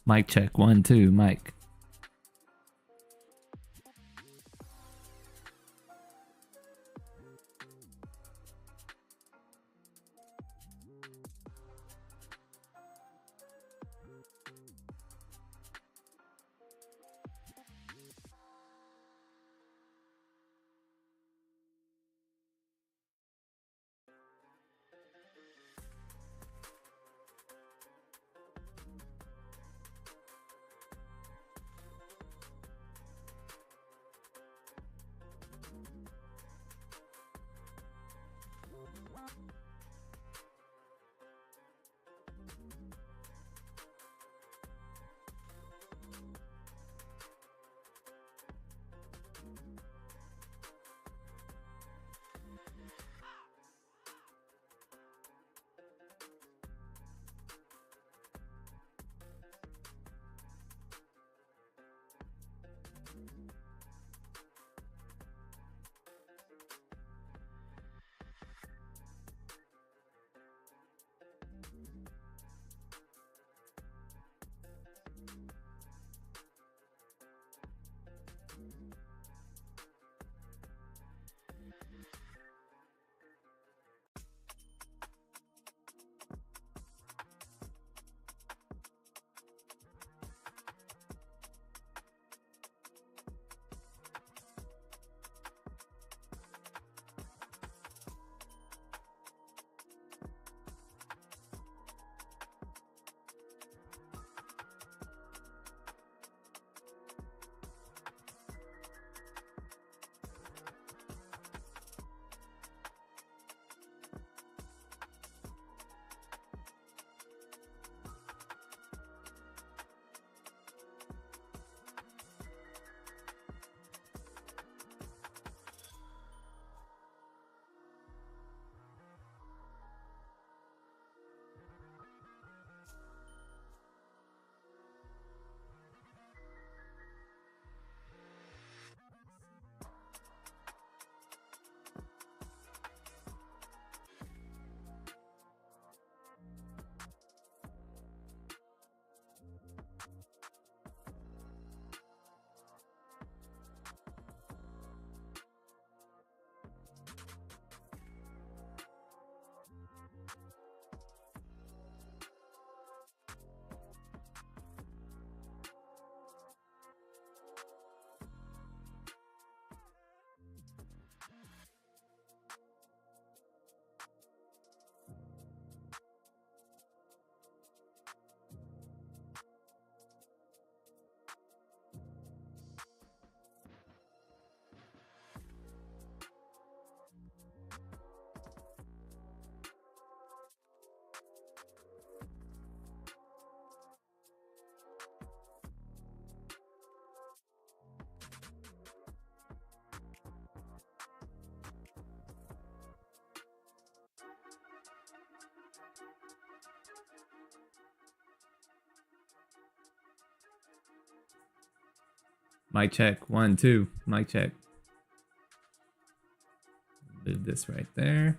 Mic check, 1, 2, mic. Mic check. 1, 2. Mic check. Move this right there.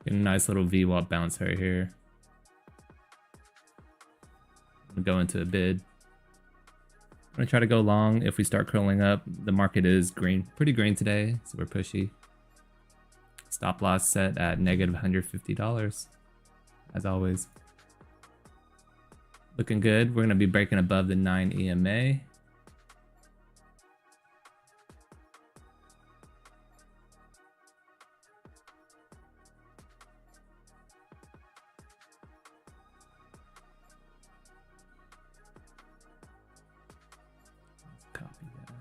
Get a nice little VWAP bounce right here. I'm gonna go into a bid. I'm gonna try to go long if we start curling up. The market is green, pretty green today, so we're pushy. Stop loss set at negative $150, as always. Looking good. We're gonna be breaking above the 9 EMA. Copy that.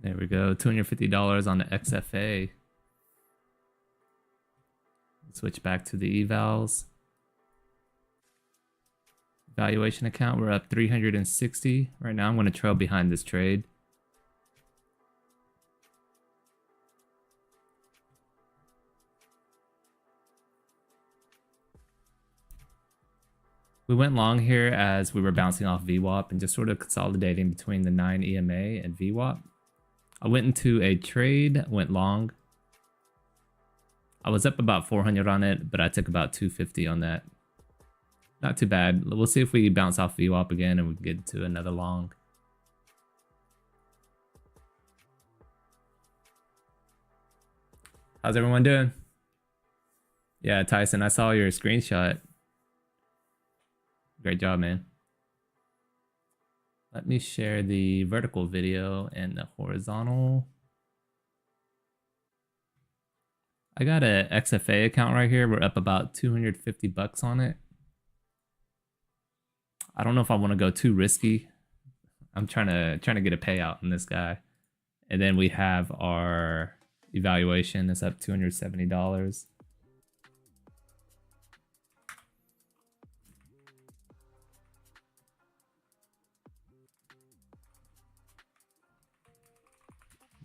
There we go, $250 on the XFA. Switch back to the evals. Valuation account, we're up 360. Right now I'm going to trail behind this trade. We went long here as we were bouncing off VWAP and just sort of consolidating between the 9 EMA and VWAP. I went into a trade, went long. I was up about 400 on it, but I took about 250 on that. Not too bad. We'll see if we bounce off VWAP again and we can get to another long. How's everyone doing? Yeah, Tyson, I saw your screenshot. Great job, man. Let me share the vertical video and the horizontal. I got a XFA account right here. We're up about 250 bucks on it. I don't know if I want to go too risky. I'm trying to get a payout on this guy. And then we have our evaluation. It's up $270.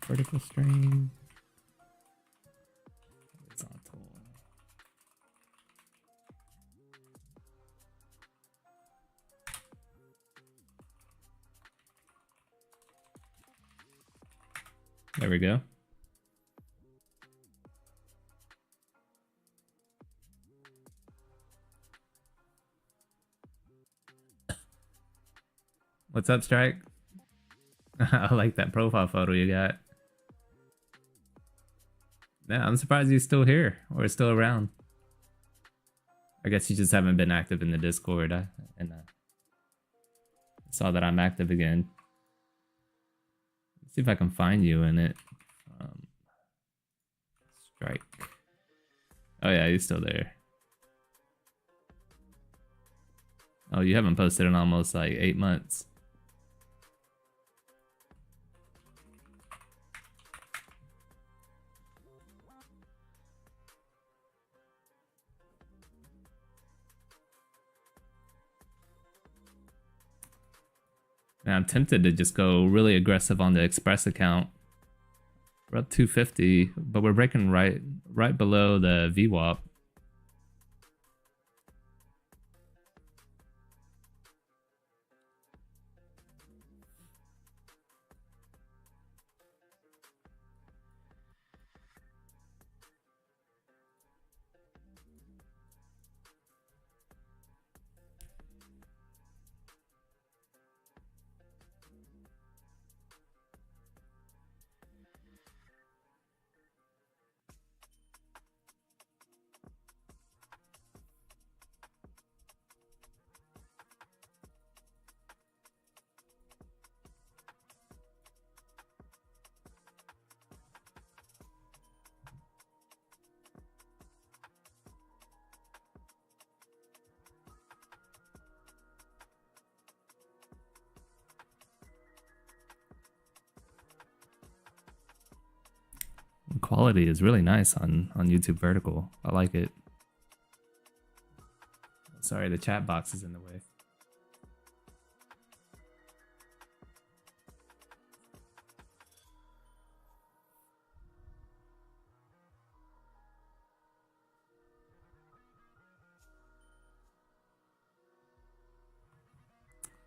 Vertical stream. Horizontal. There we go. What's up, Strike? I like that profile photo you got. Yeah, I'm surprised he's still here or still around. I guess you just haven't been active in the Discord. And saw that I'm active again. Let's see if I can find you in it. Strike. Oh yeah, he's still there. Oh, you haven't posted in almost like 8 months. And I'm tempted to just go really aggressive on the Express account. We're up 250, but we're breaking right below the VWAP. Quality is really nice on YouTube vertical. I like it. Sorry, the chat box is in the way.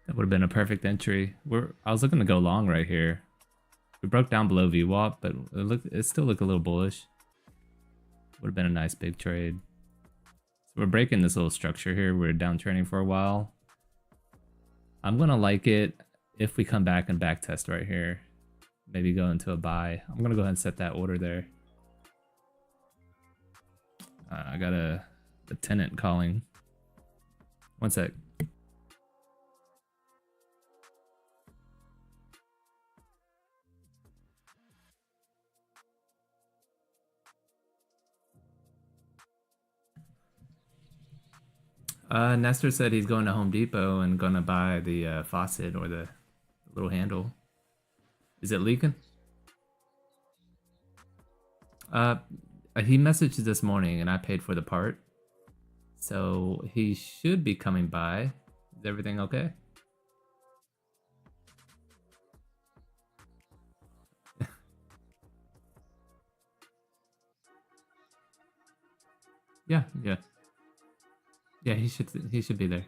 That would have been a perfect entry. I was looking to go long right here. We broke down below VWAP, but it still looked a little bullish. Would have been a nice big trade. So we're breaking this little structure here. We're downtrending for a while. I'm gonna like it if we come back and back test right here. Maybe go into a buy. I'm gonna go ahead and set that order there. I got a tenant calling. One sec. Nestor said he's going to Home Depot and gonna buy the faucet or the little handle. Is it leaking? He messaged this morning and I paid for the part. So he should be coming by. Is everything okay? Yeah. Yeah, he should be there.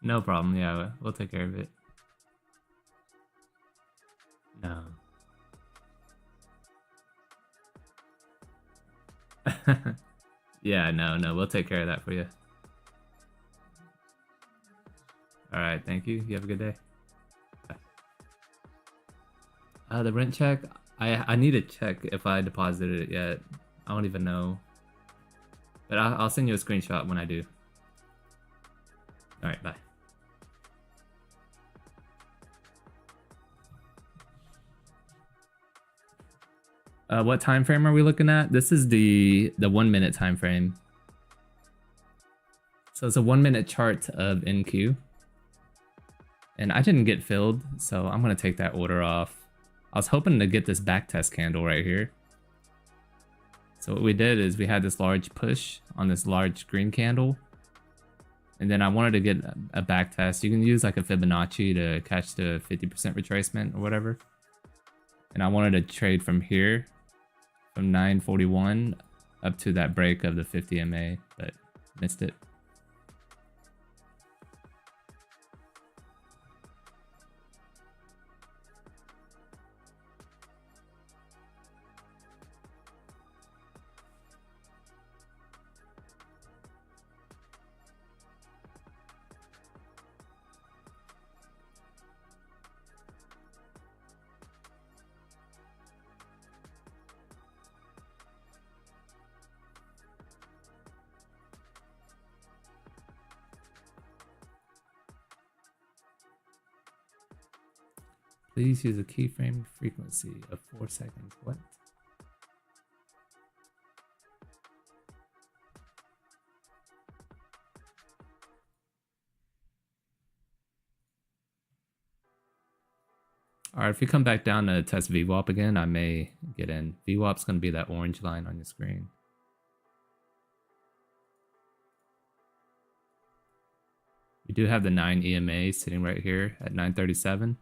No problem. Yeah, we'll take care of it. No. Yeah, no, we'll take care of that for you. All right, thank you. You have a good day. Bye. The rent check. I need to check if I deposited it yet. I don't even know. But I'll send you a screenshot when I do. All right, bye. What time frame are we looking at? This is the 1 minute time frame. So it's a 1 minute chart of NQ. And I didn't get filled, so I'm gonna take that order off. I was hoping to get this backtest candle right here. So what we did is we had this large push on this large green candle. And then I wanted to get a backtest. You can use like a Fibonacci to catch the 50% retracement or whatever. And I wanted to trade from here, from 941 up to that break of the 50 MA, but missed it. Please use a keyframe frequency of 4 seconds. What? All right, if we come back down to test VWAP again, I may get in. VWAP's going to be that orange line on your screen. We do have the 9 EMA sitting right here at 937.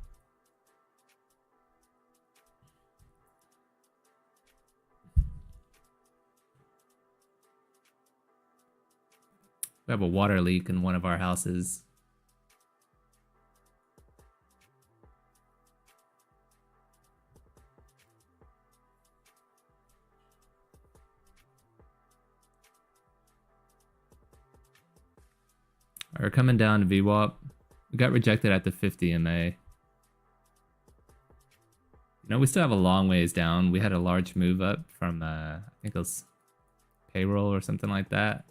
We have a water leak in one of our houses. We're coming down to VWAP. We got rejected at the 50 MA. You know, we still have a long ways down. We had a large move up from, I think it was payroll or something like that.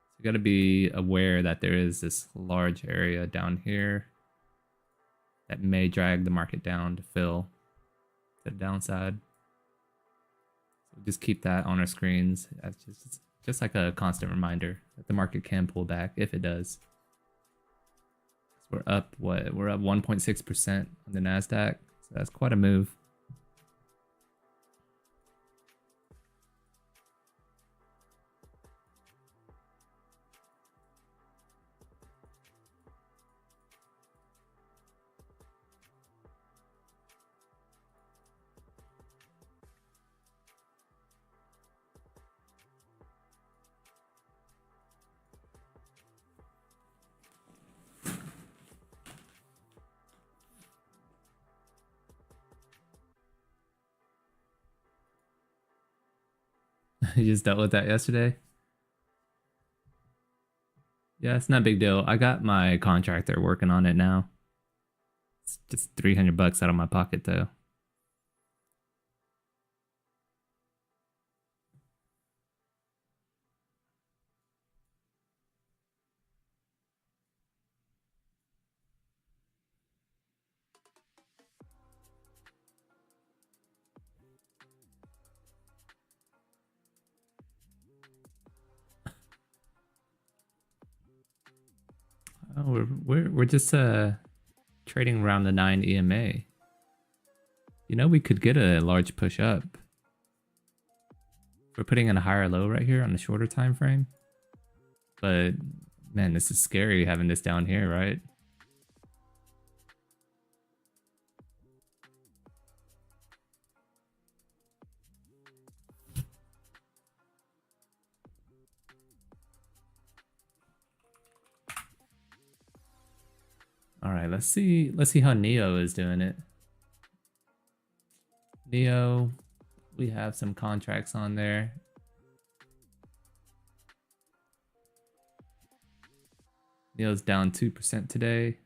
So you got to be aware that there is this large area down here that may drag the market down to fill to the downside. So just keep that on our screens. That's just like a constant reminder that the market can pull back if it does. So we're up, what? We're up 1.6% on the NASDAQ. So that's quite a move. You just dealt with that yesterday? Yeah, it's not a big deal. I got my contractor working on it now. It's just 300 bucks out of my pocket though. Oh, we're just trading around the 9 EMA. You know, we could get a large push up. We're putting in a higher low right here on the shorter time frame. But man, this is scary having this down here, right? All right, let's see how Neo is doing it. Neo, we have some contracts on there. Neo's down 2% today.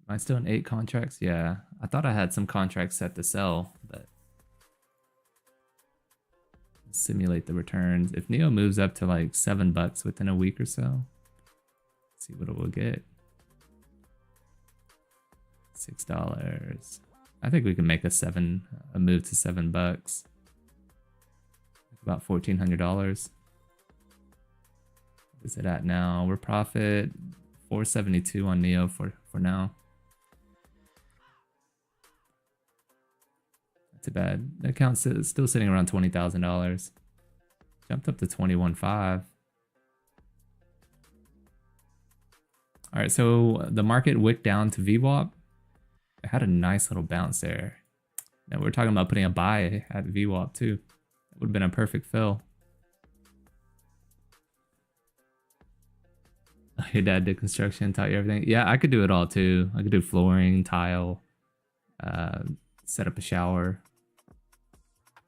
Am I still in 8 contracts? Yeah, I thought I had some contracts set to sell, but simulate the returns. If Neo moves up to like $7 within a week or so, let's see what it will get. $6. I think we can make a move to $7. About $1,400. What is it at now? We're profit 472 on Neo for now. Not too bad. The account's still sitting around $20,000. Jumped up to 21.5. All right, so the market wicked down to VWAP. It had a nice little bounce there. Now we're talking about putting a buy at VWAP too. That would have been a perfect fill. Your dad did construction, taught you everything. Yeah, I could do it all too. I could do flooring, tile, set up a shower,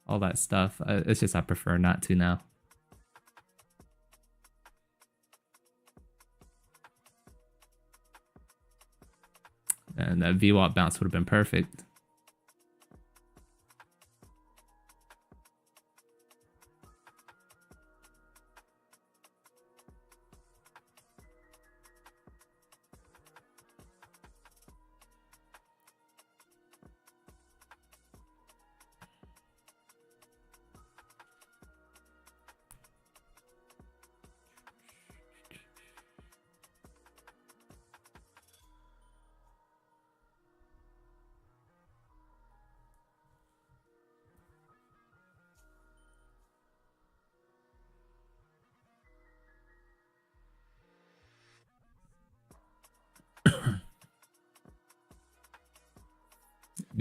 all that stuff. It's just I prefer not to now. And that VWAP bounce would have been perfect.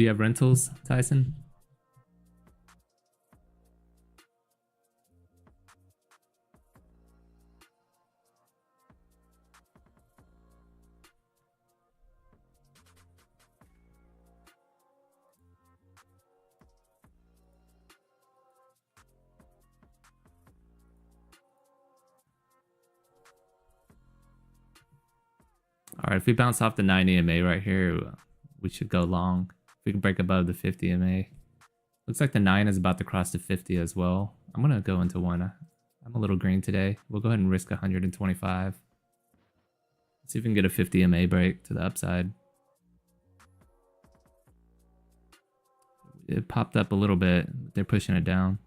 Do you have rentals, Tyson? All right, if we bounce off the 9 EMA right here, we should go long. If we can break above the 50 EMA. Looks like the 9 is about to cross the 50 as well. I'm going to go into one. I'm a little green today. We'll go ahead and risk 125. Let's see if we can get a 50 EMA break to the upside. It popped up a little bit. They're pushing it down.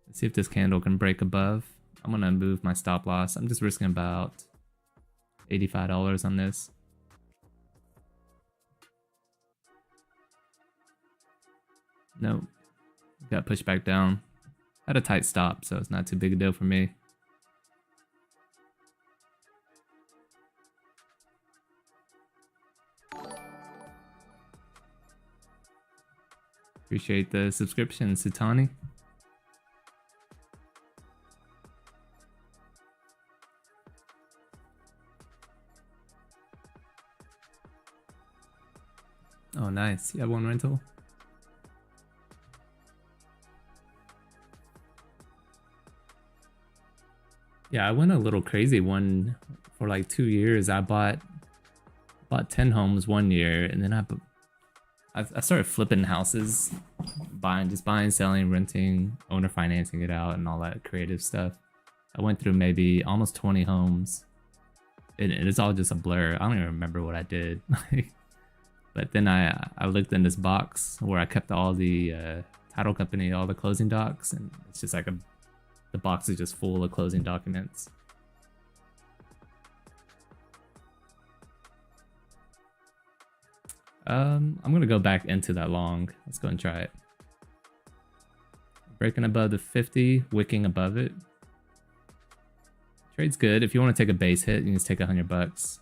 Let's see if this candle can break above. I'm going to move my stop loss. I'm just risking about $85 on this. Nope. Got pushed back down. Had a tight stop, so it's not too big a deal for me. Appreciate the subscription, Sutani. Oh, nice. You have one rental? Yeah, I went a little crazy one for like 2 years. I bought 10 homes 1 year, and then I started flipping houses, just buying, selling, renting, owner financing it out, and all that creative stuff. I went through maybe almost 20 homes. It's all just a blur. I don't even remember what I did. But then I looked in this box where I kept all the title company, all the closing docs, and it's just like the box is just full of closing documents. I'm gonna go back into that long. Let's go and try it. Breaking above the 50, wicking above it. Trade's good. If you want to take a base hit, you can just take $100.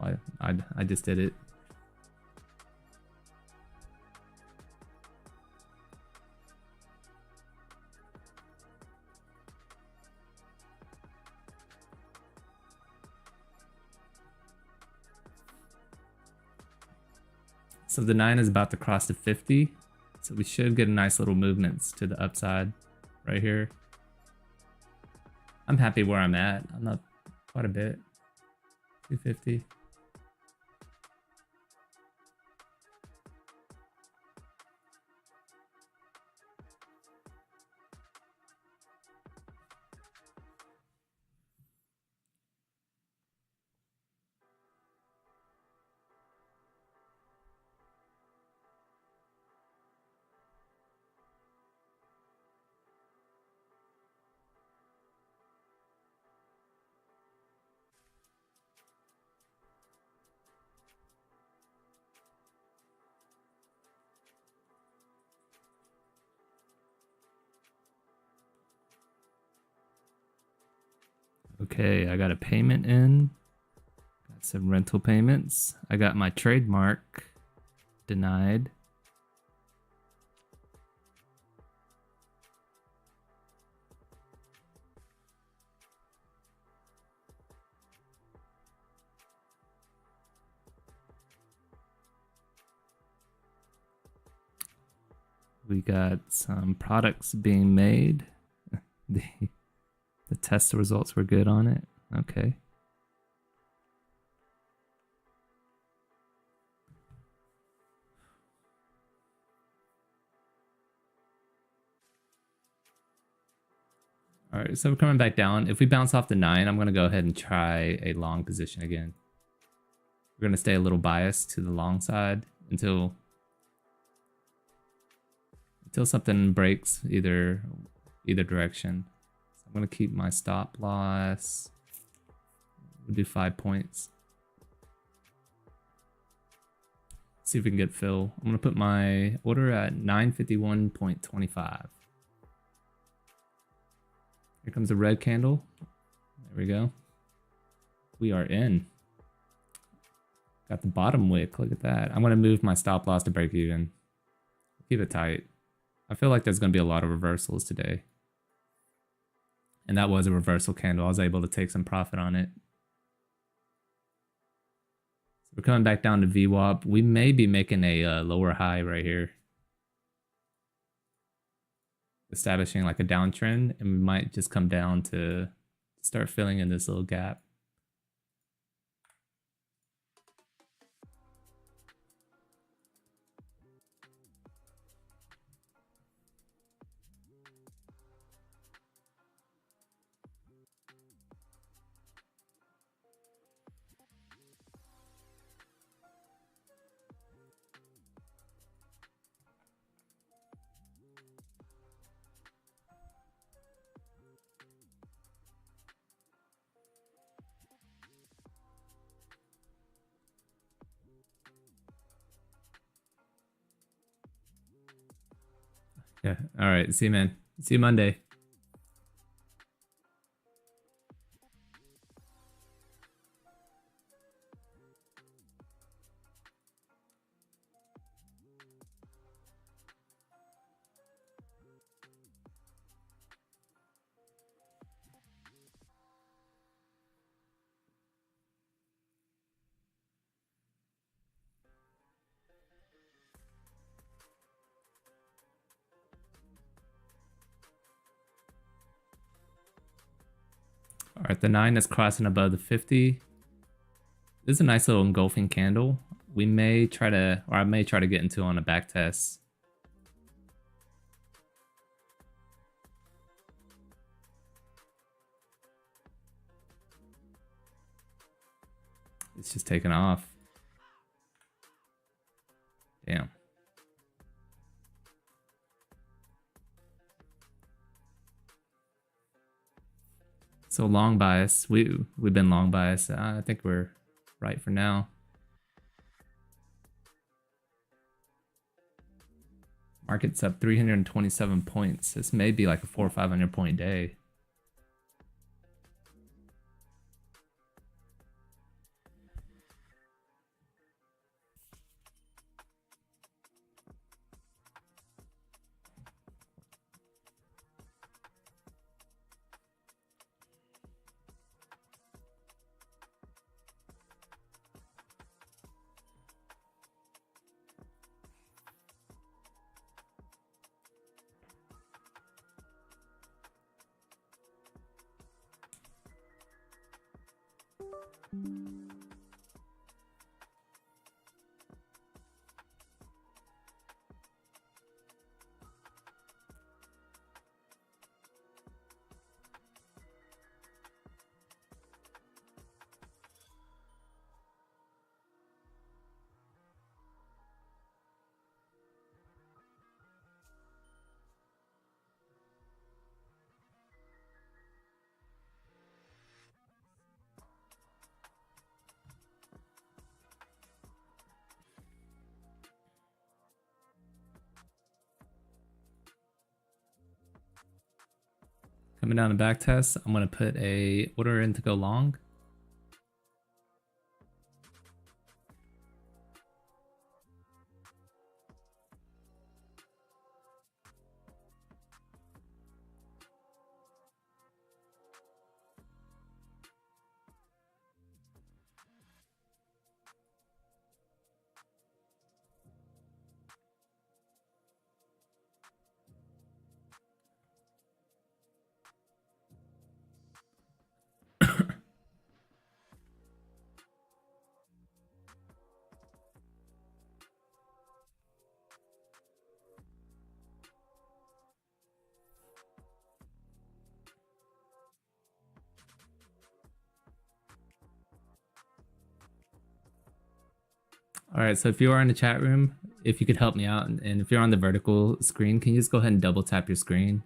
I just did it. So the 9 is about to cross the 50. So we should get a nice little movements to the upside right here. I'm happy where I'm at. I'm up quite a bit. 250. Okay, I got a payment in. Got some rental payments. I got my trademark denied. We got some products being made. The test results were good on it. Okay. All right, so we're coming back down. If we bounce off the 9, I'm going to go ahead and try a long position again. We're going to stay a little biased to the long side until something breaks either direction. So I'm going to keep my stop loss. We'll do 5 points. See if we can get fill. I'm going to put my order at 951.25. Here comes a red candle. There we go. We are in. Got the bottom wick. Look at that. I'm going to move my stop loss to break even. Keep it tight. I feel like there's going to be a lot of reversals today. And that was a reversal candle. I was able to take some profit on it. So we're coming back down to VWAP. We may be making a lower high right here. Establishing like a downtrend. And we might just come down to start filling in this little gap. Yeah. All right. See you, man. See you Monday. All right, the 9 is crossing above the 50. This is a nice little engulfing candle. We may try to, or I may try to get into on a back test. It's just taking off. Damn. So long bias. We've been long bias. I think we're right for now. Market's up 327 points. This may be like a 400 or 500 point day. Coming down the back test, I'm gonna put a order in to go long. All right, so if you are in the chat room, if you could help me out, and if you're on the vertical screen, can you just go ahead and double tap your screen?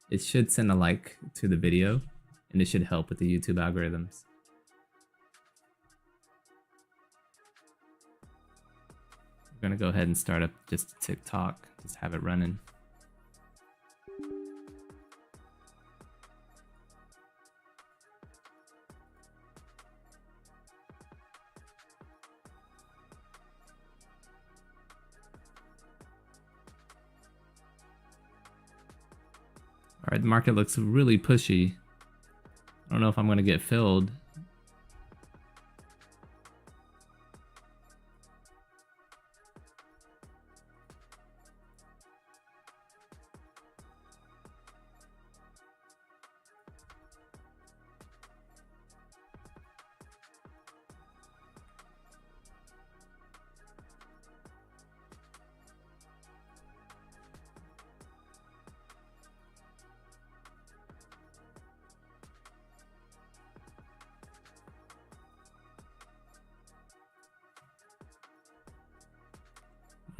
It should send a like to the video, and it should help with the YouTube algorithms. We're gonna go ahead and start up just TikTok, just have it running. Alright, the market looks really pushy. I don't know if I'm gonna get filled.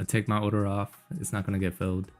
I take my order off. It's not gonna get filled.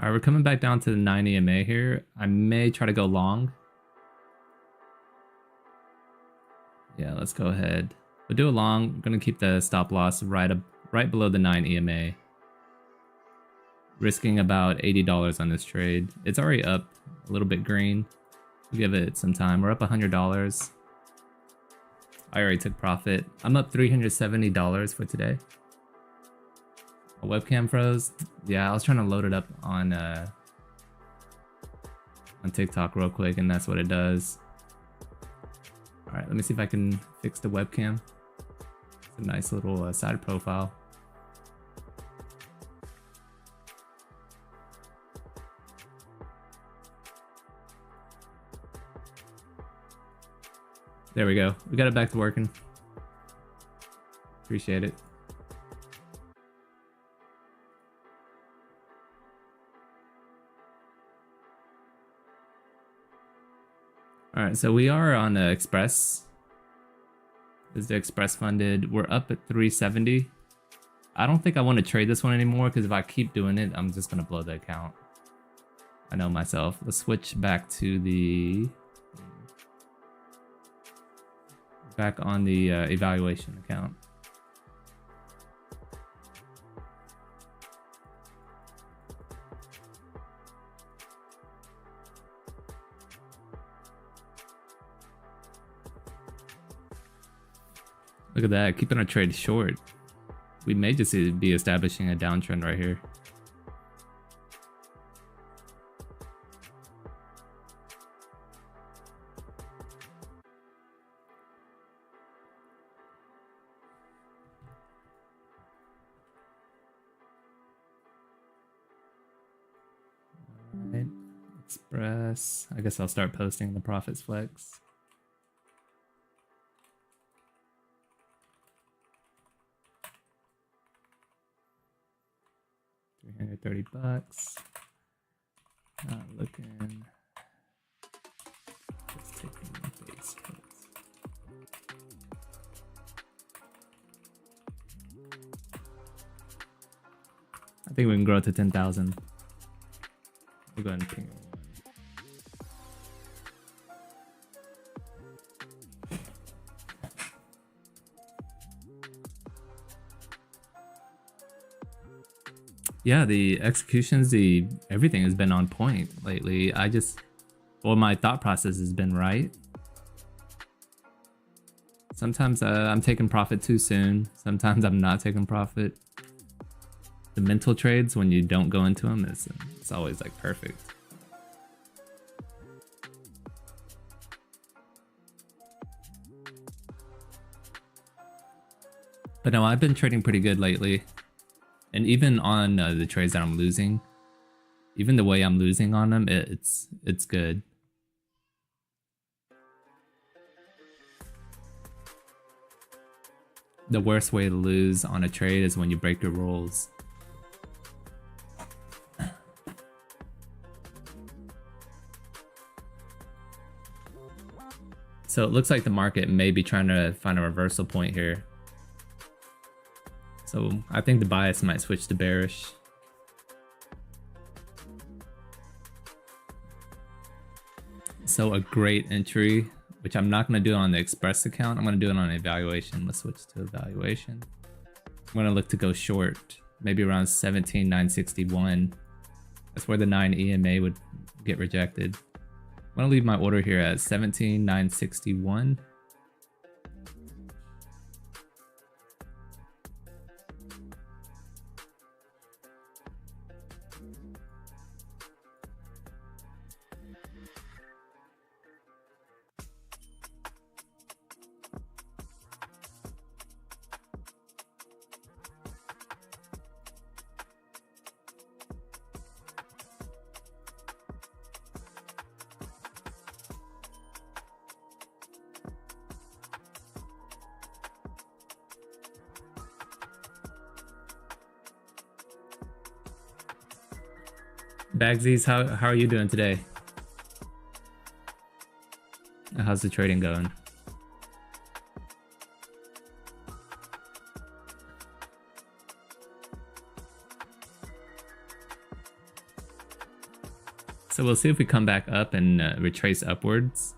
Alright, we're coming back down to the 9 EMA here. I may try to go long. Yeah, let's go ahead. We'll do a long. We're gonna keep the stop loss right below the 9 EMA. Risking about $80 on this trade. It's already up a little bit green. We'll give it some time. We're up $100. I already took profit. I'm up $370 for today. A webcam froze. Yeah, I was trying to load it up on TikTok real quick, and that's what it does. All right, let me see if I can fix the webcam. It's a nice little side profile. There we go. We got it back to working. Appreciate it. All right, so we are on Express. This is the Express funded. We're up at 370. I don't think I want to trade this one anymore because if I keep doing it, I'm just gonna blow the account. I know myself. Let's switch back to the on the evaluation account. Look at that, keeping our trade short. We may just be establishing a downtrend right here. Alright, Express. I guess I'll start posting the profits flex. $330. Not looking. Just taking the base hits. I think we can grow to 10,000. We'll go ahead and ping it. Yeah, the executions, everything has been on point lately. My thought process has been right. Sometimes I'm taking profit too soon. Sometimes I'm not taking profit. The mental trades, when you don't go into them, it's always like perfect. But no, I've been trading pretty good lately. And even on the trades that I'm losing, even the way I'm losing on them, it's good. the worst way to lose on a trade is when you break your rules. So it looks like the market may be trying to find a reversal point here. So I think the bias might switch to bearish. So a great entry, which I'm not going to do on the Express account. I'm going to do it on evaluation. Let's switch to evaluation. I'm going to look to go short, maybe around 17,961. That's where the 9 EMA would get rejected. I'm going to leave my order here at 17,961. Bagsies, how are you doing today? How's the trading going? So we'll see if we come back up and retrace upwards.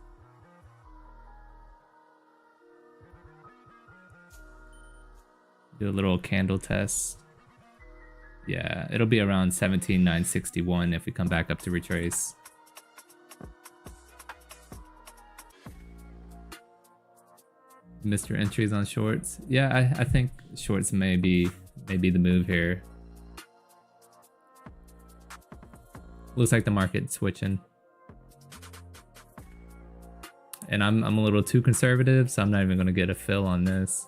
Do a little candle test. Yeah, it'll be around 17,961 if we come back up to retrace. Mr. Entries on shorts. Yeah, I think shorts may be the move here. Looks like the market's switching. And I'm a little too conservative, so I'm not even gonna get a fill on this.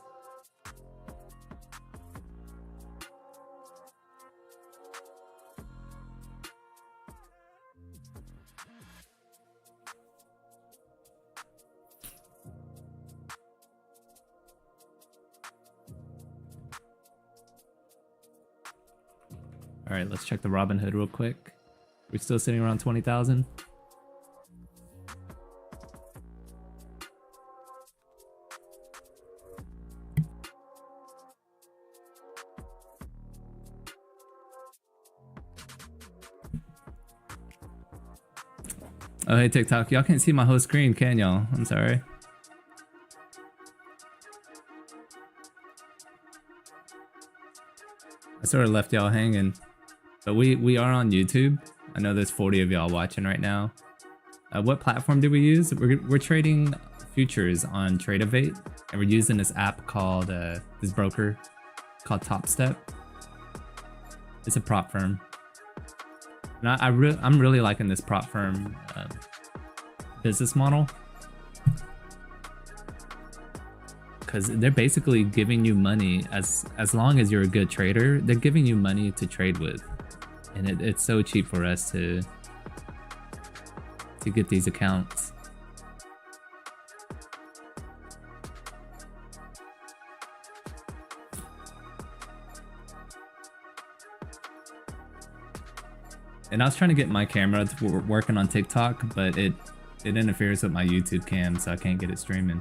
All right, let's check the Robinhood real quick. We're still sitting around 20,000. Oh, hey TikTok, y'all can't see my whole screen, can y'all? I'm sorry. I sort of left y'all hanging. But we are on YouTube. I know there's 40 of y'all watching right now. What platform do we use? We're trading futures on Tradevate, and we're using this app called this broker called Topstep. It's a prop firm, and I'm really liking this prop firm business model, because they're basically giving you money as long as you're a good trader. They're giving you money to trade with. And it's so cheap for us to get these accounts. And I was trying to get my camera to working on TikTok, but it interferes with my YouTube cam, so I can't get it streaming.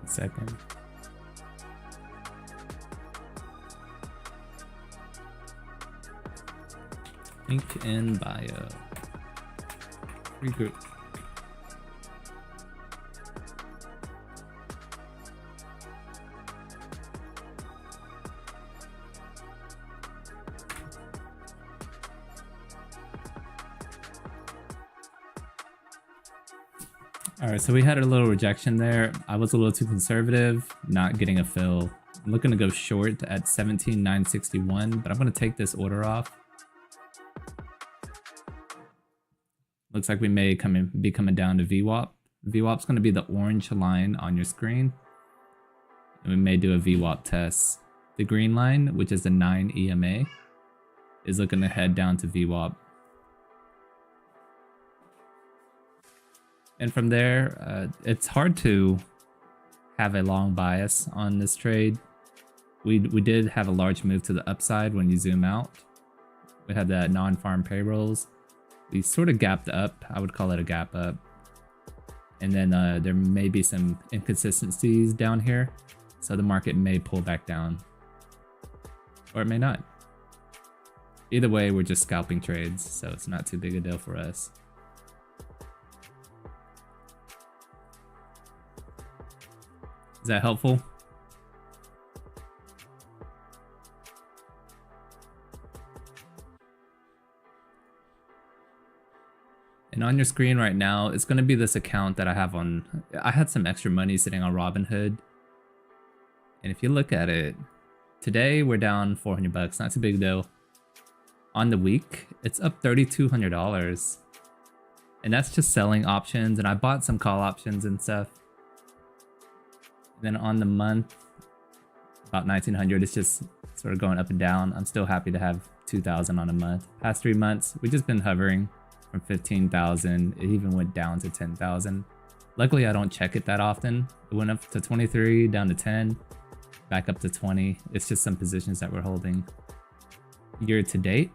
Second. Link in bio. Regroup. All right, so we had a little rejection there. I was a little too conservative, not getting a fill I'm looking to go short at 17,961, but I'm going to take this order off. Looks like we may be coming down to VWAP. VWAP's going to be the orange line on your screen. And we may do a VWAP test. The green line, which is the 9 EMA, is looking to head down to VWAP. And from there, it's hard to have a long bias on this trade. We did have a large move to the upside when you zoom out. We had that non-farm payrolls. We sort of gapped up. I would call it a gap up. And then there may be some inconsistencies down here. So the market may pull back down. Or it may not. Either way, we're just scalping trades, so it's not too big a deal for us. Is that helpful? And on your screen right now, it's going to be this account that I have on. I had some extra money sitting on Robinhood. And if you look at it, today we're down 400 bucks, not too big deal. On the week, it's up $3,200. And that's just selling options, and I bought some call options and stuff. Then on the month, about 1,900, it's just sort of going up and down. I'm still happy to have 2,000 on a month. Past 3 months, we've just been hovering from 15,000. It even went down to 10,000. Luckily, I don't check it that often. It went up to 23, down to 10, back up to 20. It's just some positions that we're holding. Year to date,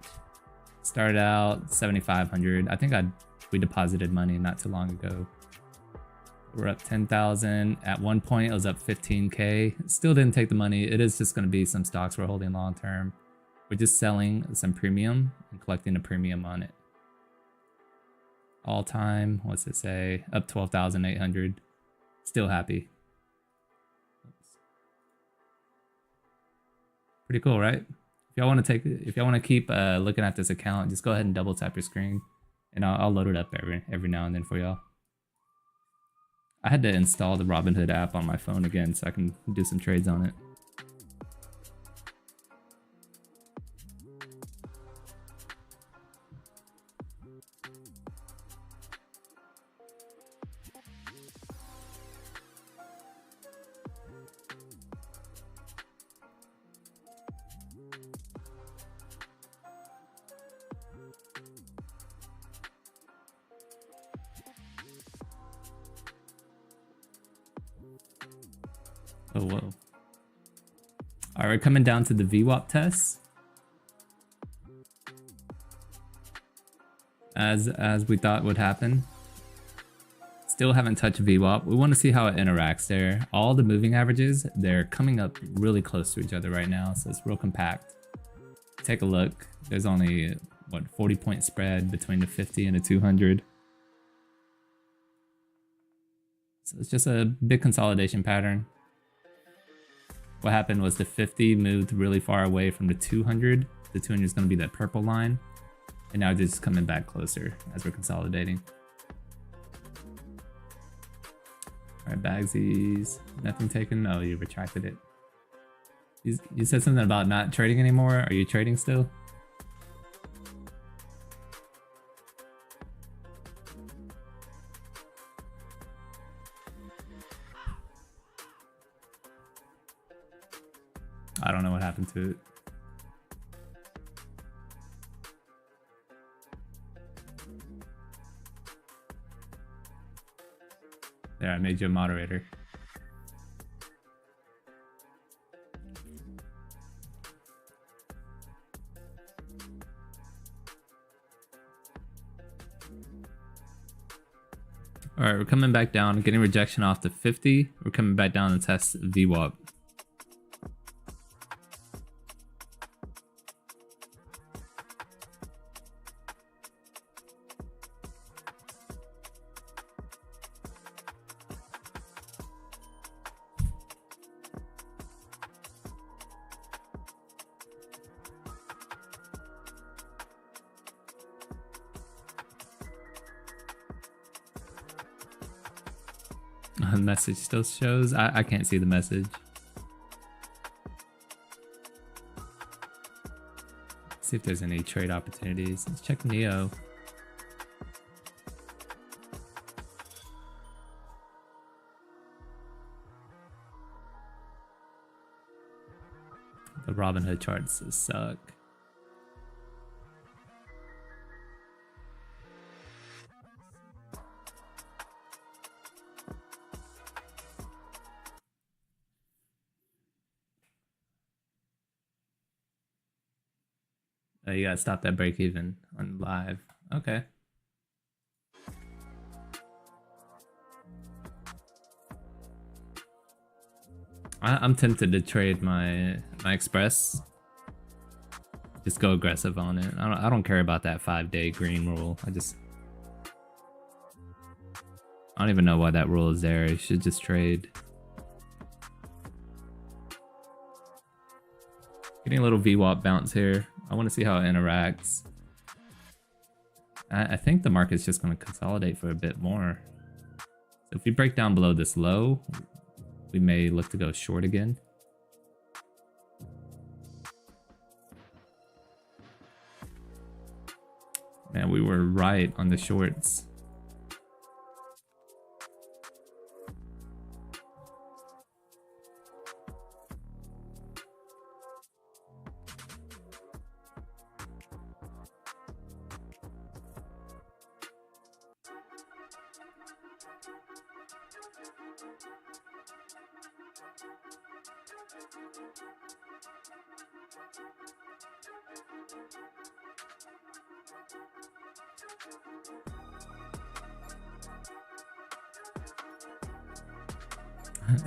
started out 7,500. I think we deposited money not too long ago. We're up 10,000. At one point, it was up 15K. Still didn't take the money. It is just going to be some stocks we're holding long term. We're just selling some premium and collecting a premium on it. All time, what's it say? Up 12,800. Still happy. Oops. Pretty cool, right? If y'all want to keep looking at this account, just go ahead and double tap your screen, and I'll load it up every now and then for y'all. I had to install the Robinhood app on my phone again so I can do some trades on it. Oh, whoa. All right, coming down to the VWAP test. As we thought would happen. Still haven't touched VWAP. We want to see how it interacts there. All the moving averages, they're coming up really close to each other right now, so it's real compact. Take a look. There's only, what, 40-point spread between the 50 and the 200. So it's just a big consolidation pattern. What happened was the 50 moved really far away from the 200. The 200 is going to be that purple line. And now it's just coming back closer as we're consolidating. All right, Bagsies. Nothing taken? No, you retracted it. You said something about not trading anymore. Are you trading still? I don't know what happened to it. There, I made you a moderator. All right, we're coming back down, getting rejection off the 50. We're coming back down to test VWAP. The message still shows. I can't see the message. see if there's any trade opportunities. Let's check Neo. The Robinhood charts suck. Oh, you gotta stop that break even on live. Okay. I'm tempted to trade my Express. Just go aggressive on it. I don't care about that 5-day green rule. I don't even know why that rule is there. You should just trade. Getting a little VWAP bounce here. I want to see how it interacts. I think the market's just going to consolidate for a bit more. So if we break down below this low, we may look to go short again. Man, we were right on the shorts.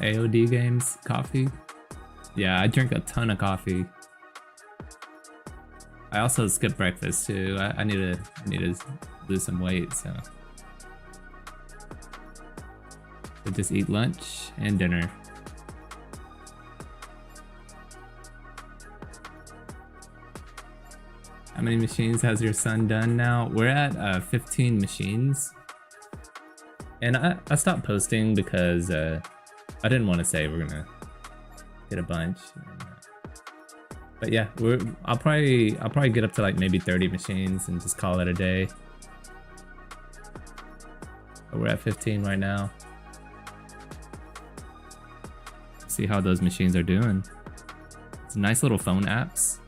AOD games, coffee. Yeah, I drink a ton of coffee. I also skip breakfast too. I need to lose some weight, so just eat lunch and dinner. How many machines has your son done now? We're at 15 machines. And I stopped posting because I didn't want to say we're gonna get a bunch. But yeah, I'll probably get up to like maybe 30 machines and just call it a day. But we're at 15 right now. See how those machines are doing. It's nice little phone apps.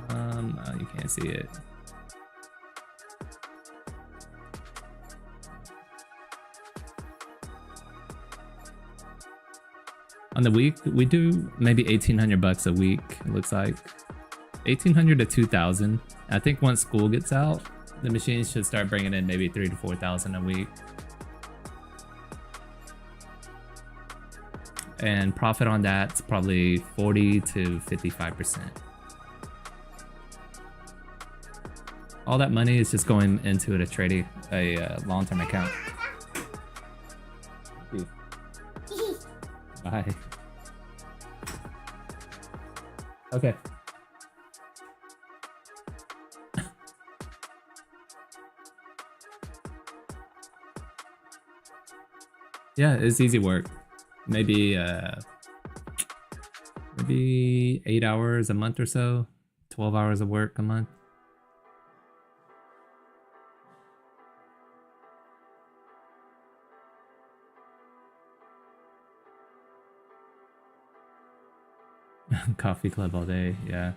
Oh, you can't see it. On the week, we do maybe 1,800 bucks a week. It looks like 1,800 to 2,000. I think once school gets out, the machines should start bringing in maybe 3,000 to 4,000 a week. And profit on that's probably 40 to 55%. All that money is just going into a long-term account. Bye. Okay. Yeah, it's easy work. Maybe 8 hours a month or so, 12 hours of work a month. Coffee club all day, yeah.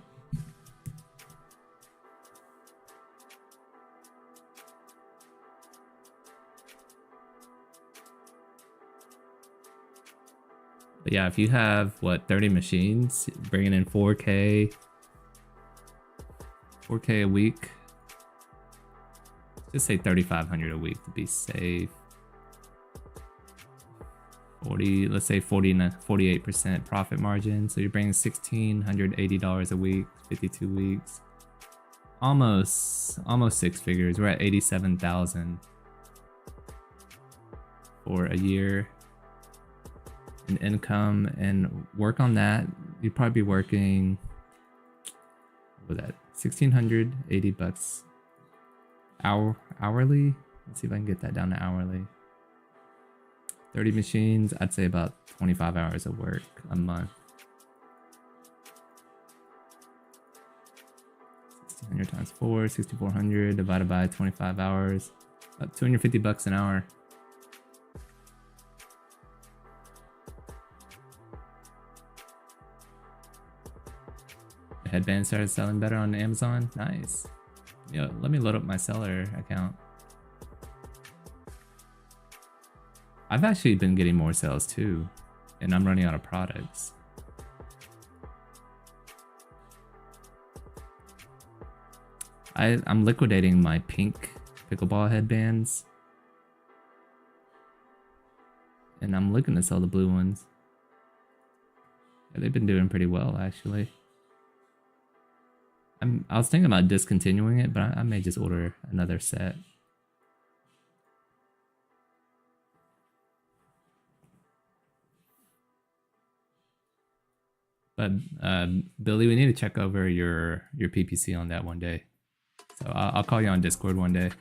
But yeah, if you have, what, 30 machines, bringing in 4K a week, just say 3,500 a week to be safe. 40, let's say 48% profit margin. So you're bringing $1,680 a week, 52 weeks. Almost 6 figures. We're at 87,000 for a year in income, and work on that. You'd probably be working, what was that, 1,680 bucks hourly. Let's see if I can get that down to hourly. 30 machines, I'd say about 25 hours of work a month. 1600 times 4, 6400 divided by 25 hours, about 250 bucks an hour. The headband started selling better on Amazon. Nice. Yo, let me load up my seller account. I've actually been getting more sales too, and I'm running out of products. I'm liquidating my pink pickleball headbands, and I'm looking to sell the blue ones. Yeah, they've been doing pretty well actually. I was thinking about discontinuing it, but I may just order another set. But Billy, we need to check over your PPC on that one day. So I'll call you on Discord one day.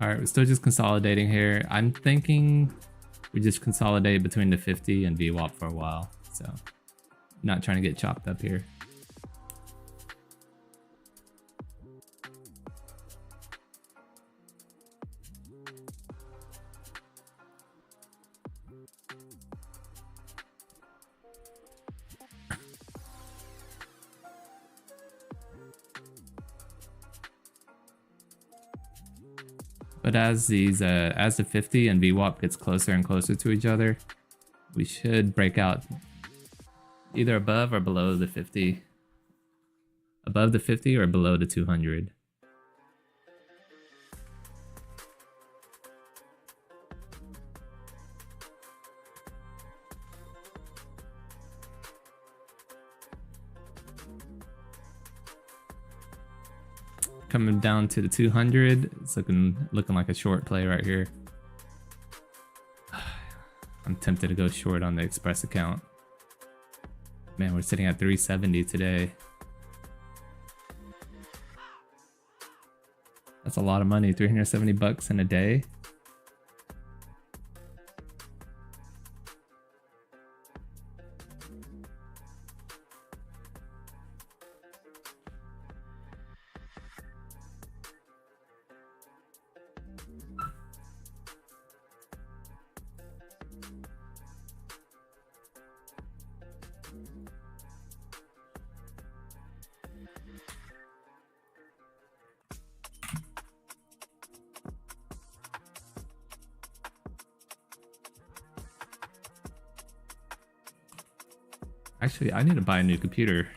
All right, we're still just consolidating here. I'm thinking we just consolidate between the 50 and VWAP for a while. So I'm not trying to get chopped up here. But as the 50 and VWAP gets closer and closer to each other, we should break out either above or below the 50. Above the 50 or below the 200. Coming down to the 200, it's looking like a short play right here. I'm tempted to go short on the Express account. Man, we're sitting at 370 today. That's a lot of money, 370 bucks in a day. Actually, I need to buy a new computer.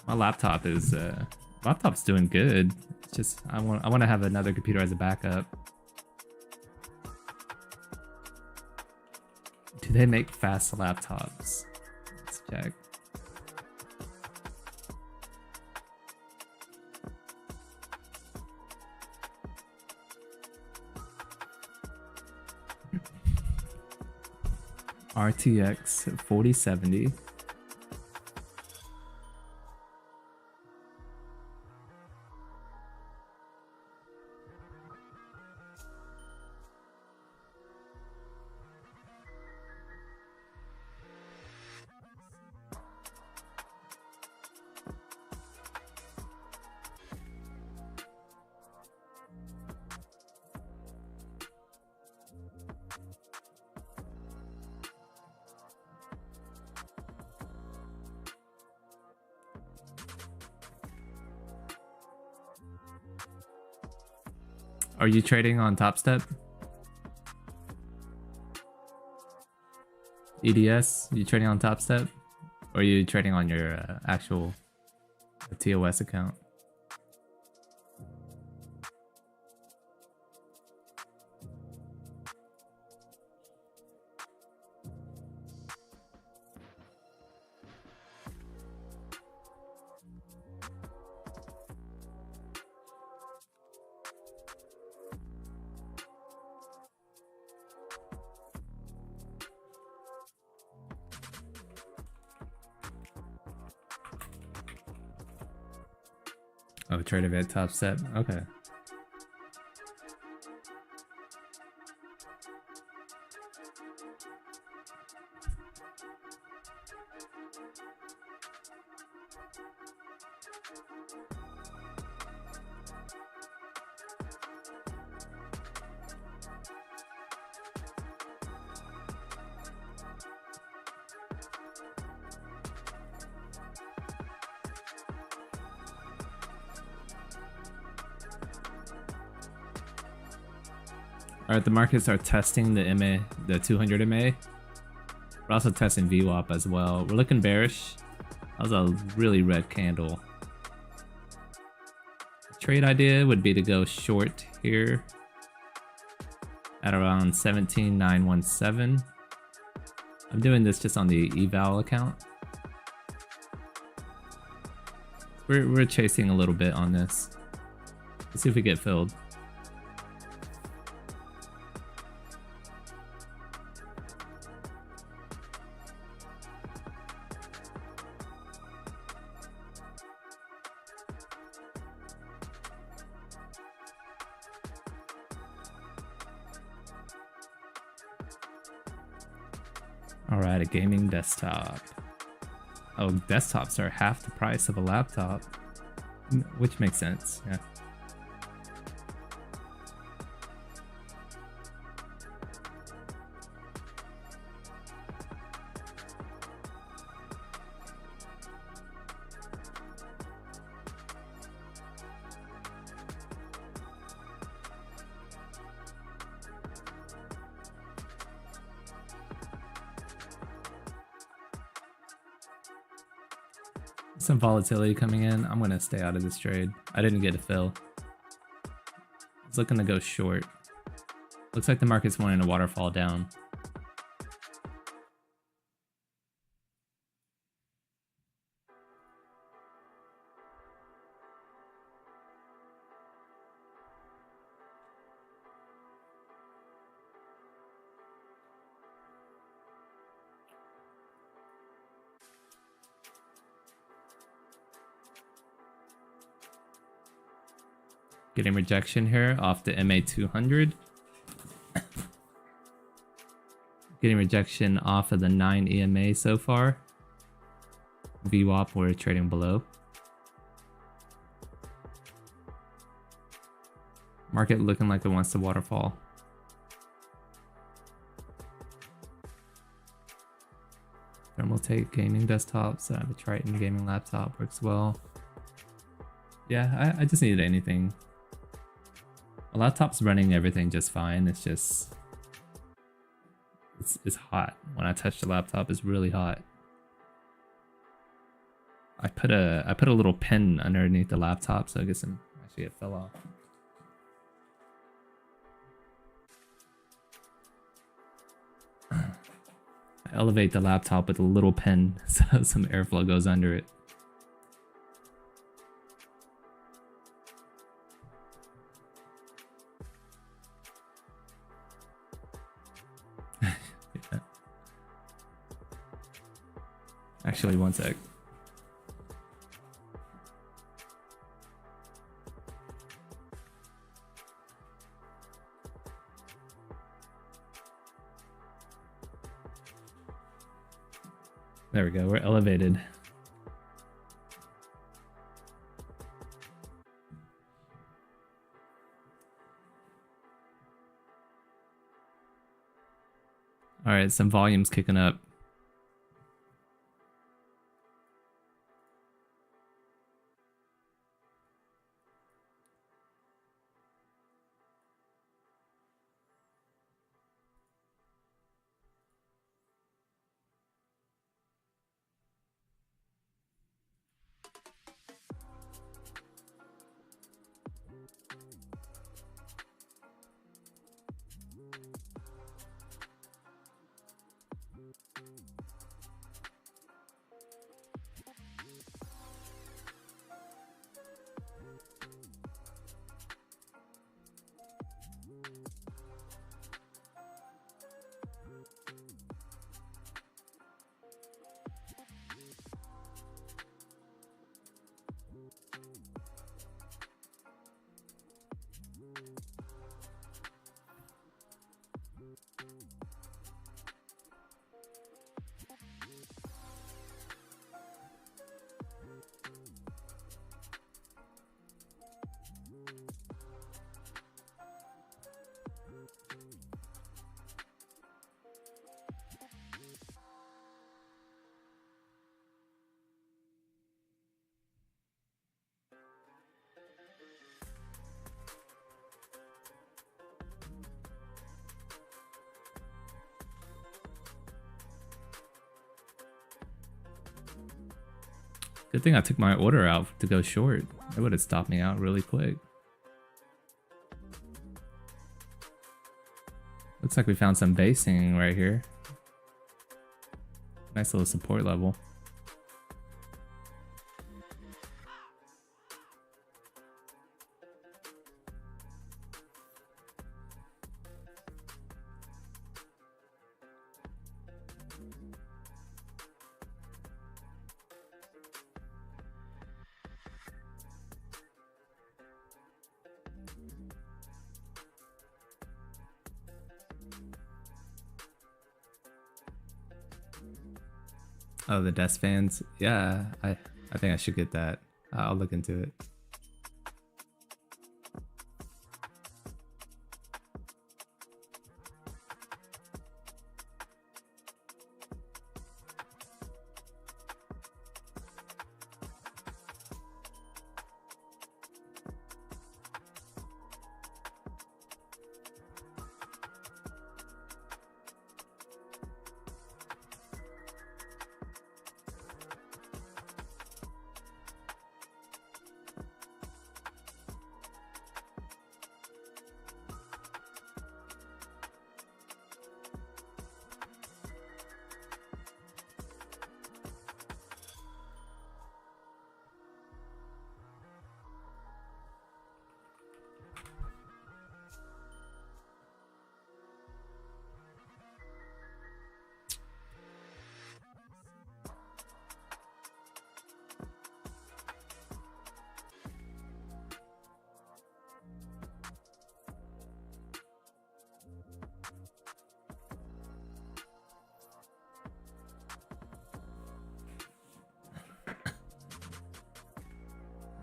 My laptop is laptop's doing good. It's just I want to have another computer as a backup. Do they make fast laptops? Let's check. RTX 4070. Are you trading on Topstep? EDS? You trading on Topstep? Or are you trading on your actual TOS account? Oh, traded at Topstep. Okay. Alright, the markets are testing the MA, the 200 MA. We're also testing VWAP as well. We're looking bearish. That was a really red candle. Trade idea would be to go short here at around 17,917. I'm doing this just on the eval account. We're chasing a little bit on this. Let's see if we get filled. Alright, a gaming desktop. Oh, desktops are half the price of a laptop. Which makes sense, yeah. Some volatility coming in. I'm gonna stay out of this trade. I didn't get a fill. I was looking to go short. Looks like the market's wanting a waterfall down. Getting rejection here off the MA200. Getting rejection off of the 9 EMA so far. VWAP, we're trading below. Market looking like it wants to waterfall. Thermal take gaming desktops. I have a Triton gaming laptop, works well. Yeah, I just needed anything. A laptop's running everything just fine. It's just it's hot. When I touch the laptop, it's really hot. I put a little pin underneath the laptop so I get some actually it fell off. I elevate the laptop with a little pin so some airflow goes under it. Yeah. Actually, one sec. There we go, we're elevated. All right, some volume's kicking up. Good thing I took my order out to go short. It would have stopped me out really quick. Looks like we found some basing right here. Nice little support level. Oh, the desk fans. Yeah, I think I should get that. I'll look into it.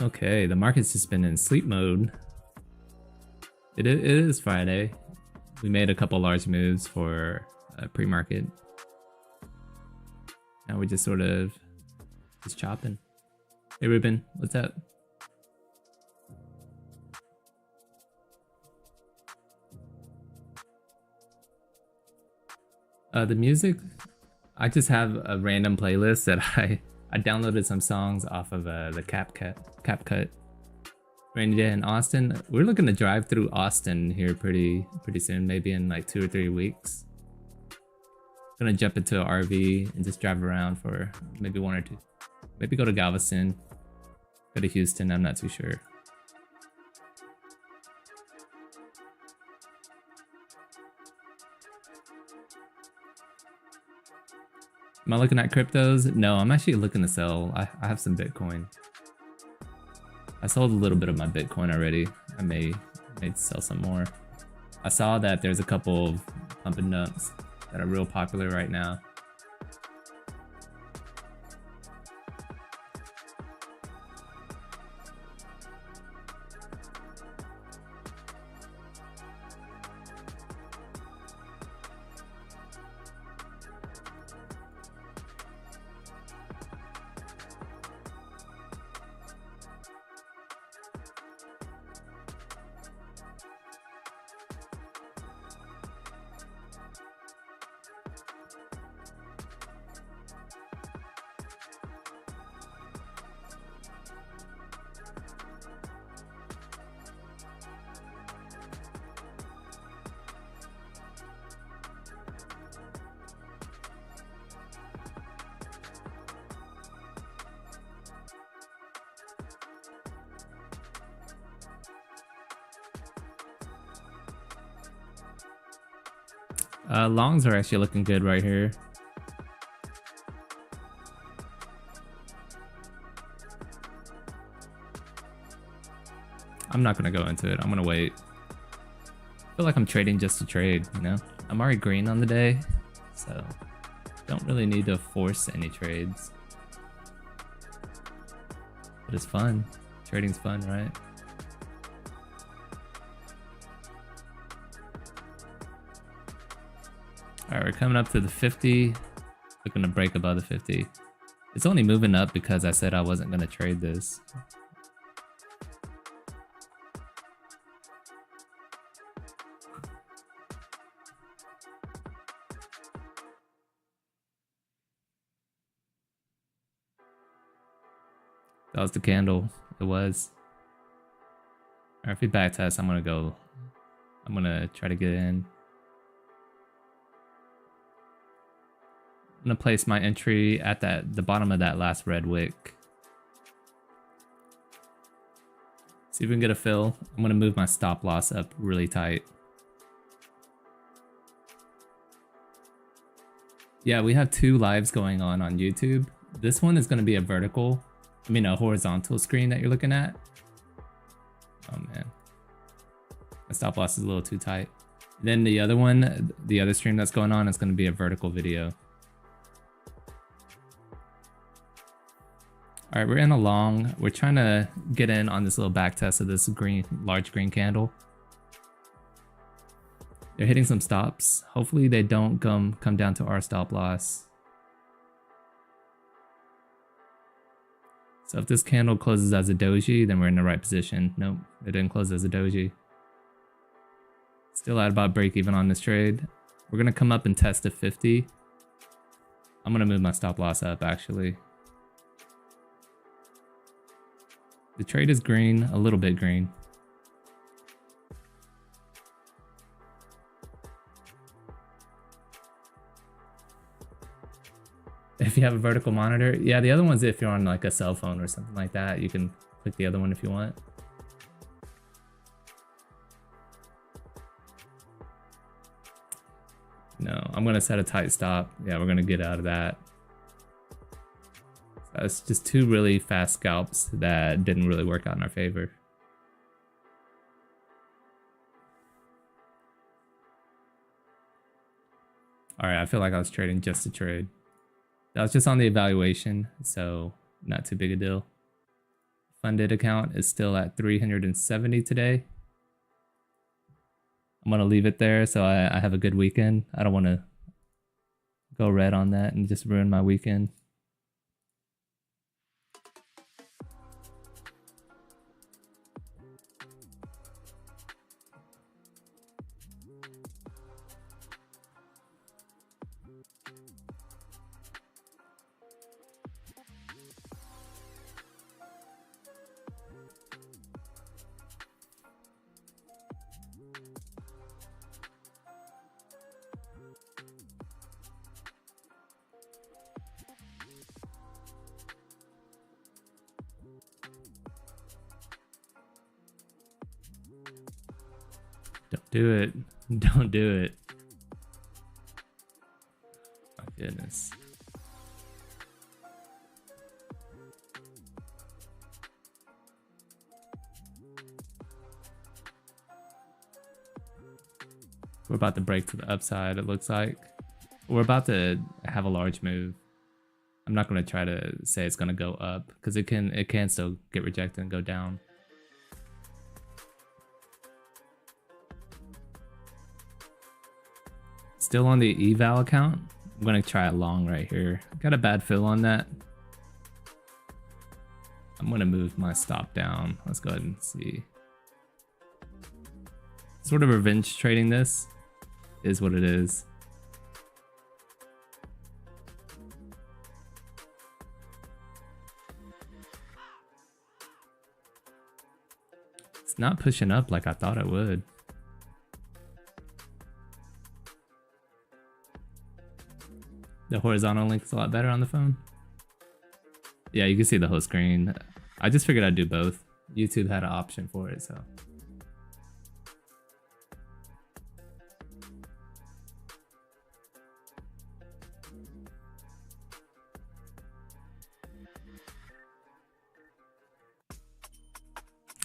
Okay, the market's just been in sleep mode. It is Friday. We made a couple large moves for pre-market. Now we're just sort of just chopping. Hey Ruben, what's up? The music, I just have a random playlist that I downloaded some songs off of the CapCut. Rainy day in Austin. We're looking to drive through Austin here pretty soon, maybe in like 2 or 3 weeks. Gonna jump into an RV and just drive around for maybe 1 or 2. Maybe go to Galveston, go to Houston. I'm not too sure. Am I looking at cryptos? No, I'm actually looking to sell. I have some Bitcoin. I sold a little bit of my Bitcoin already. I may sell some more. I saw that there's a couple of pump and dumps that are real popular right now. Longs are actually looking good right here. I'm not gonna go into it. I'm gonna wait. I feel like I'm trading just to trade, you know? I'm already green on the day, so don't really need to force any trades. But it's fun. Trading's fun, right? Alright, we're coming up to the 50. Looking to break above the 50. It's only moving up because I said I wasn't gonna trade this. That was the candle. It was. Alright, if we back test, I'm gonna try to get in. I'm gonna place my entry at the bottom of that last red wick. See if we can get a fill. I'm gonna move my stop loss up really tight. Yeah, we have 2 lives going on YouTube. This one is gonna be a horizontal screen that you're looking at. Oh man, my stop loss is a little too tight. Then the other one, the other stream that's going on is gonna be a vertical video. All right, we're in a long. We're trying to get in on this little back test of this large green candle. They're hitting some stops. Hopefully they don't come down to our stop loss. So if this candle closes as a doji, then we're in the right position. Nope, it didn't close as a doji. Still at about break even on this trade. We're gonna come up and test a 50. I'm gonna move my stop loss up actually. The trade is green, a little bit green. If you have a vertical monitor, yeah, the other one's if you're on like a cell phone or something like that, you can click the other one if you want. No, I'm gonna set a tight stop. Yeah, we're gonna get out of that. So it's just 2 really fast scalps that didn't really work out in our favor. All right, I feel like I was trading just to trade. That was just on the evaluation, so not too big a deal. Funded account is still at 370 today. I'm gonna leave it there so I have a good weekend. I don't want to go red on that and just ruin my weekend. Don't do it. Don't do it. My goodness. We're about to break to the upside, it looks like. We're about to have a large move. I'm not going to try to say it's going to go up because it can still get rejected and go down. Still on the eval account. I'm going to try it long right here. Got a bad fill on that. I'm going to move my stop down. Let's go ahead and see. Sort of revenge trading this is what it is. It's not pushing up like I thought it would. The horizontal link is a lot better on the phone. Yeah, you can see the whole screen. I just figured I'd do both. YouTube had an option for it, so.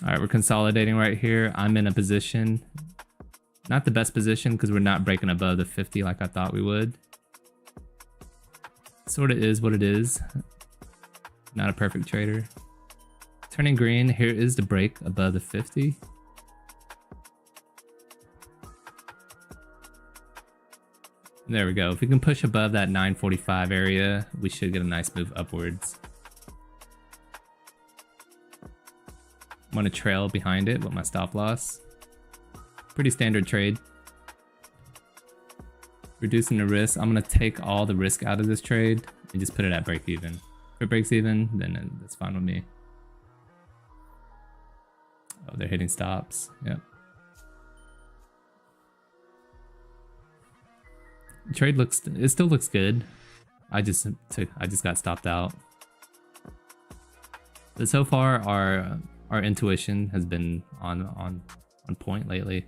All right, we're consolidating right here. I'm in a position, not the best position because we're not breaking above the 50 like I thought we would. Sort of is what it is. Not a perfect trader. Turning green, here is the break above the 50. There we go. If we can push above that 945 area, we should get a nice move upwards. I'm gonna trail behind it with my stop loss. Pretty standard trade. Reducing the risk. I'm gonna take all the risk out of this trade and just put it at break even. If it breaks even, then that's fine with me. Oh, they're hitting stops. Yep. Trade it still looks good. I just got stopped out. But so far our intuition has been on point lately.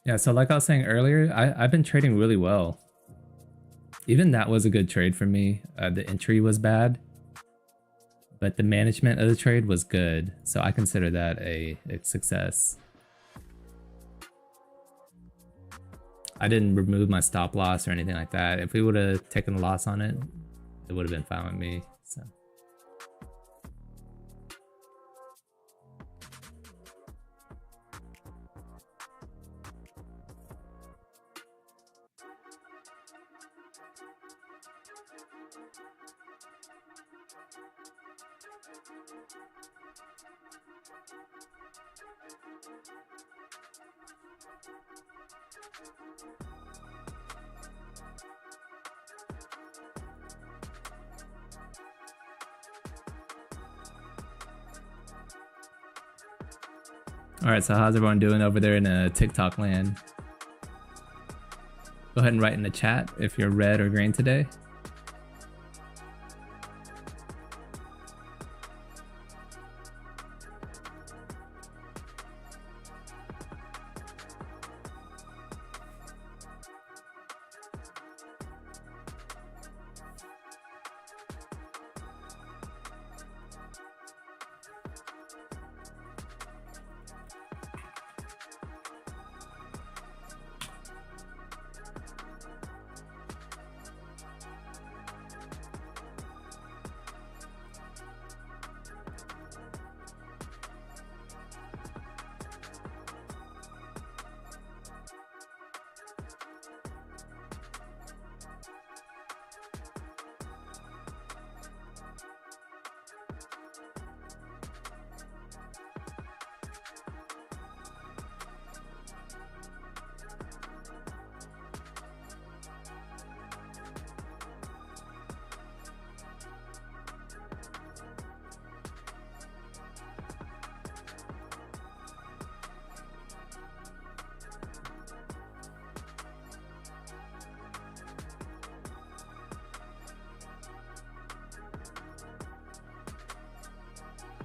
Yeah, so like I was saying earlier, I've been trading really well. Even that was a good trade for me. The entry was bad, but the management of the trade was good. So I consider that a success. I didn't remove my stop loss or anything like that. If we would have taken a loss on it, it would have been fine with me. So. Alright, so how's everyone doing over there in TikTok land? Go ahead and write in the chat if you're red or green today.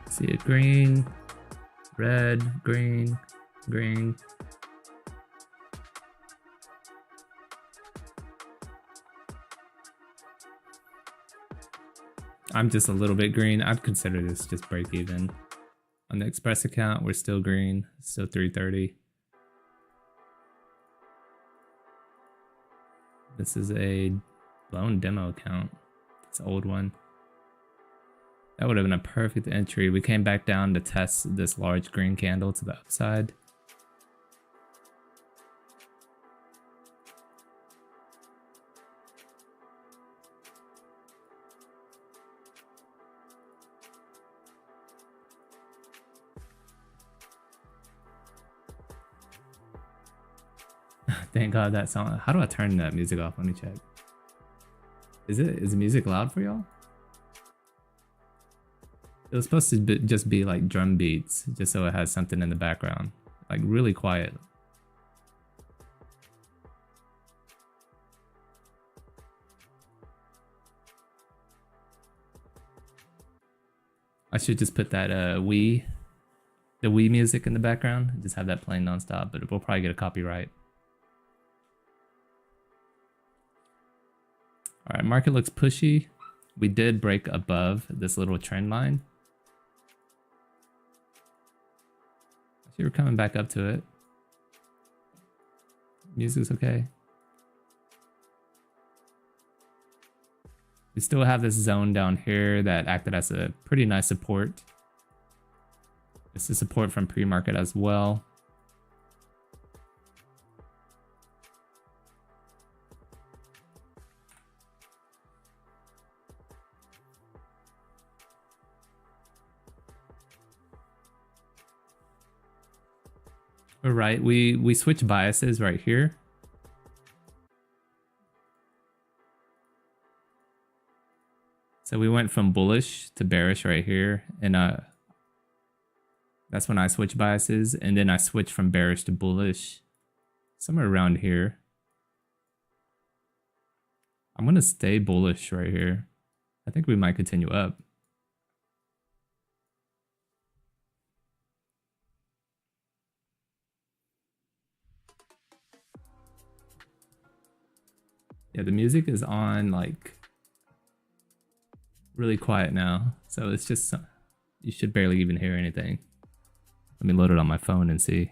See it, green, red, green, green. I'm just a little bit green. I'd consider this just break even. On the Express account, we're still green, still 330. This is a blown demo account. It's an old one. That would have been a perfect entry. We came back down to test this large green candle to the upside. Thank God that song. How do I turn that music off? Let me check. Is the music loud for y'all? It was supposed to just be like drum beats, just so it has something in the background, like really quiet. I should just put that the Wii music in the background, just have that playing nonstop, but we'll probably get a copyright. All right, market looks pushy. We did break above this little trend line. Actually, we're coming back up to it. Music's okay. We still have this zone down here that acted as a pretty nice support. This is support from pre-market as well. All right, we switch biases right here. So we went from bullish to bearish right here, and that's when I switch biases, and then I switch from bearish to bullish somewhere around here. I'm gonna stay bullish right here. I think we might continue up. Yeah, the music is on like really quiet now, so it's just, you should barely even hear anything. Let me load it on my phone and see.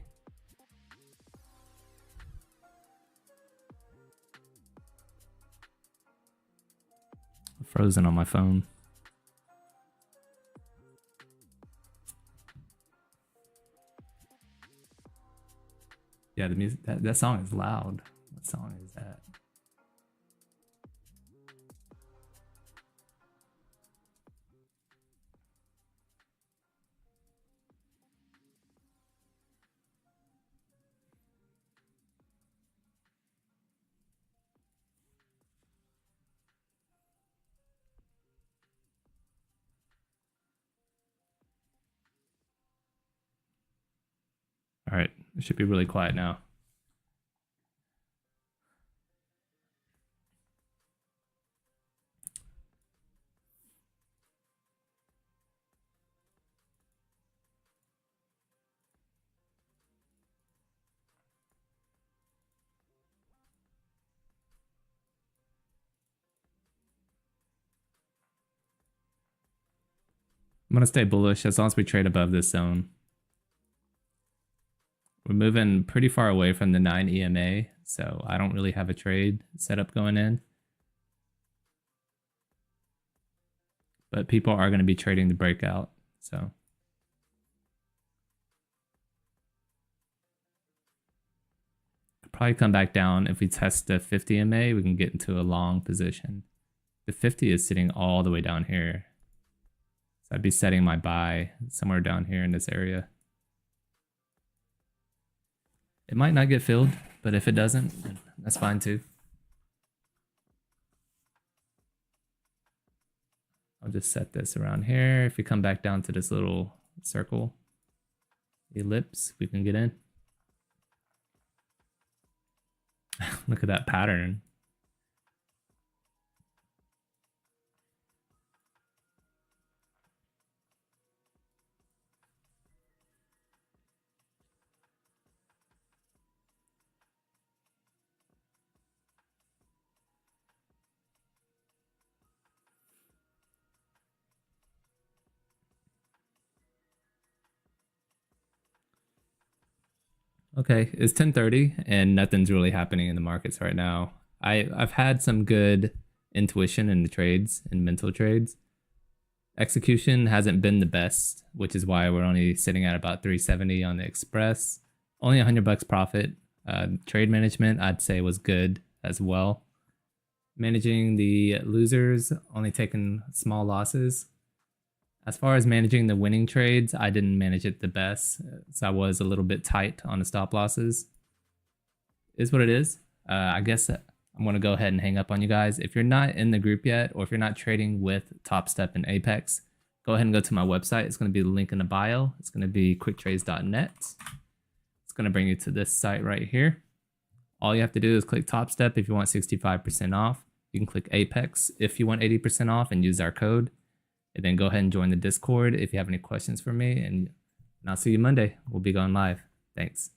Frozen on my phone. Yeah, the music, that song is loud. What song is that? All right, it should be really quiet now. I'm gonna stay bullish as long as we trade above this zone. We're moving pretty far away from the 9 EMA, so I don't really have a trade set up going in. But people are going to be trading the breakout, so. I'll probably come back down. If we test the 50 EMA, we can get into a long position. The 50 is sitting all the way down here. So I'd be setting my buy somewhere down here in this area. It might not get filled, but if it doesn't, that's fine too. I'll just set this around here. If we come back down to this little circle, ellipse, we can get in. Look at that pattern. Okay, it's 10:30 and nothing's really happening in the markets right now. I've had some good intuition in the trades, in mental trades. Execution hasn't been the best, which is why we're only sitting at about 370 on the express. Only $100 profit. Trade management, I'd say, was good as well. Managing the losers, only taking small losses. As far as managing the winning trades, I didn't manage it the best, so I was a little bit tight on the stop losses. Is what it is. I guess I'm going to go ahead and hang up on you guys. If you're not in the group yet, or if you're not trading with Topstep and Apex, go ahead and go to my website. It's going to be the link in the bio. It's going to be quicktrades.net. It's going to bring you to this site right here. All you have to do is click Topstep if you want 65% off. You can click Apex if you want 80% off and use our code. And then go ahead and join the Discord if you have any questions for me. And I'll see you Monday. We'll be going live. Thanks.